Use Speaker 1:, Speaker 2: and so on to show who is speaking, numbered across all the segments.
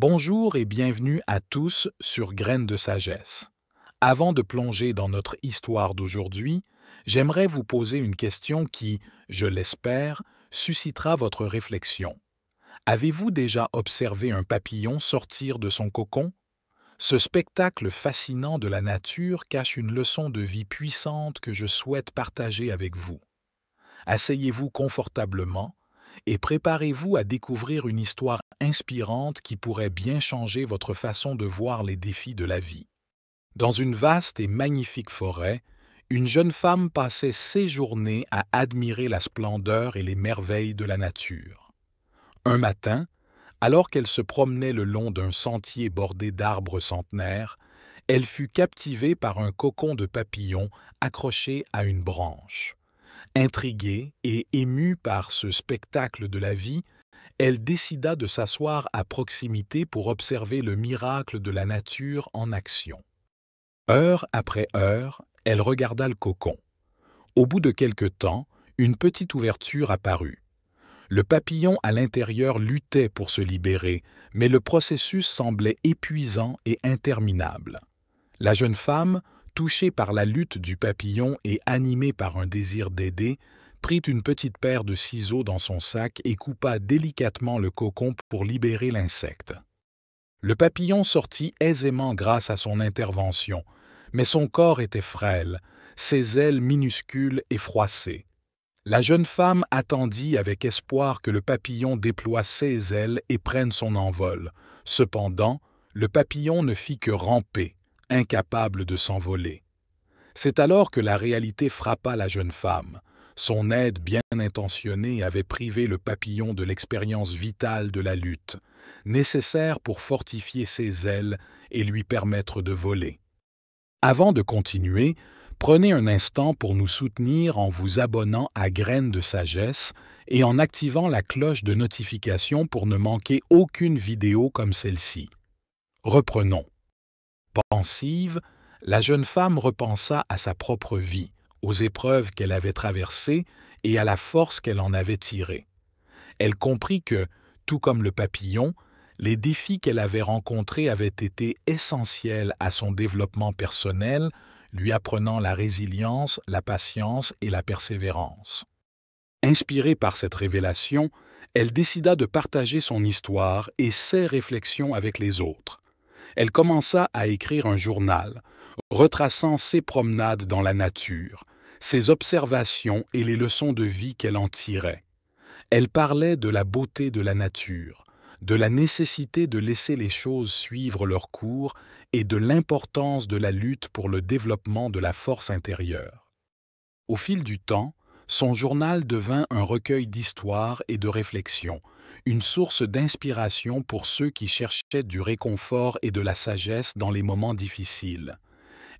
Speaker 1: Bonjour et bienvenue à tous sur Graines de sagesse. Avant de plonger dans notre histoire d'aujourd'hui, j'aimerais vous poser une question qui, je l'espère, suscitera votre réflexion. Avez-vous déjà observé un papillon sortir de son cocon? Ce spectacle fascinant de la nature cache une leçon de vie puissante que je souhaite partager avec vous. Asseyez-vous confortablement et préparez-vous à découvrir une histoire inspirante qui pourrait bien changer votre façon de voir les défis de la vie. Dans une vaste et magnifique forêt, une jeune femme passait ses journées à admirer la splendeur et les merveilles de la nature. Un matin, alors qu'elle se promenait le long d'un sentier bordé d'arbres centenaires, elle fut captivée par un cocon de papillon accroché à une branche. Intriguée et émue par ce spectacle de la vie, elle décida de s'asseoir à proximité pour observer le miracle de la nature en action. Heure après heure, elle regarda le cocon. Au bout de quelque temps, une petite ouverture apparut. Le papillon à l'intérieur luttait pour se libérer, mais le processus semblait épuisant et interminable. La jeune femme, touchée par la lutte du papillon et animée par un désir d'aider, prit une petite paire de ciseaux dans son sac et coupa délicatement le cocon pour libérer l'insecte. Le papillon sortit aisément grâce à son intervention, mais son corps était frêle, ses ailes minuscules et froissées. La jeune femme attendit avec espoir que le papillon déploie ses ailes et prenne son envol. Cependant, le papillon ne fit que ramper, incapable de s'envoler. C'est alors que la réalité frappa la jeune femme. Son aide bien intentionnée avait privé le papillon de l'expérience vitale de la lutte, nécessaire pour fortifier ses ailes et lui permettre de voler. Avant de continuer, prenez un instant pour nous soutenir en vous abonnant à Graines de sagesse et en activant la cloche de notification pour ne manquer aucune vidéo comme celle-ci. Reprenons. Pensive, la jeune femme repensa à sa propre vie, aux épreuves qu'elle avait traversées et à la force qu'elle en avait tirée. Elle comprit que, tout comme le papillon, les défis qu'elle avait rencontrés avaient été essentiels à son développement personnel, lui apprenant la résilience, la patience et la persévérance. Inspirée par cette révélation, elle décida de partager son histoire et ses réflexions avec les autres. Elle commença à écrire un journal, retraçant ses promenades dans la nature, ses observations et les leçons de vie qu'elle en tirait. Elle parlait de la beauté de la nature, de la nécessité de laisser les choses suivre leur cours et de l'importance de la lutte pour le développement de la force intérieure. Au fil du temps, son journal devint un recueil d'histoires et de réflexions, une source d'inspiration pour ceux qui cherchaient du réconfort et de la sagesse dans les moments difficiles.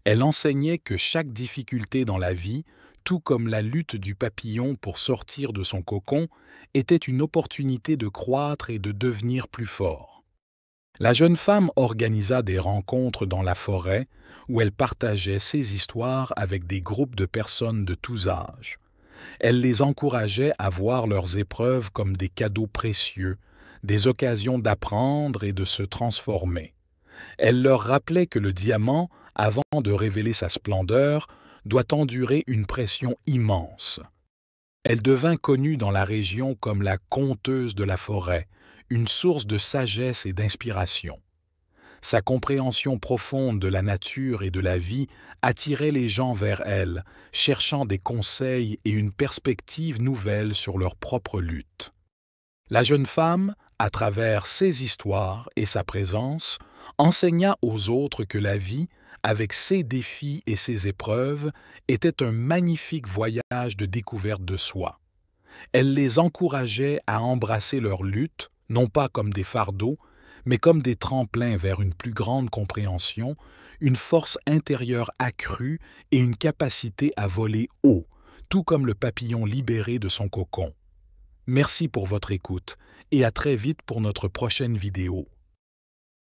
Speaker 1: Elle enseignait que chaque difficulté dans la vie, tout comme la lutte du papillon pour sortir de son cocon, était une opportunité de croître et de devenir plus fort. La jeune femme organisa des rencontres dans la forêt où elle partageait ses histoires avec des groupes de personnes de tous âges. Elle les encourageait à voir leurs épreuves comme des cadeaux précieux, des occasions d'apprendre et de se transformer. Elle leur rappelait que le diamant, avant de révéler sa splendeur, doit endurer une pression immense. Elle devint connue dans la région comme la conteuse de la forêt, une source de sagesse et d'inspiration. Sa compréhension profonde de la nature et de la vie attirait les gens vers elle, cherchant des conseils et une perspective nouvelle sur leur propre lutte. La jeune femme, à travers ses histoires et sa présence, enseigna aux autres que la vie, avec ses défis et ses épreuves, était un magnifique voyage de découverte de soi. Elle les encourageait à embrasser leur lutte, non pas comme des fardeaux, mais comme des tremplins vers une plus grande compréhension, une force intérieure accrue et une capacité à voler haut, tout comme le papillon libéré de son cocon. Merci pour votre écoute et à très vite pour notre prochaine vidéo.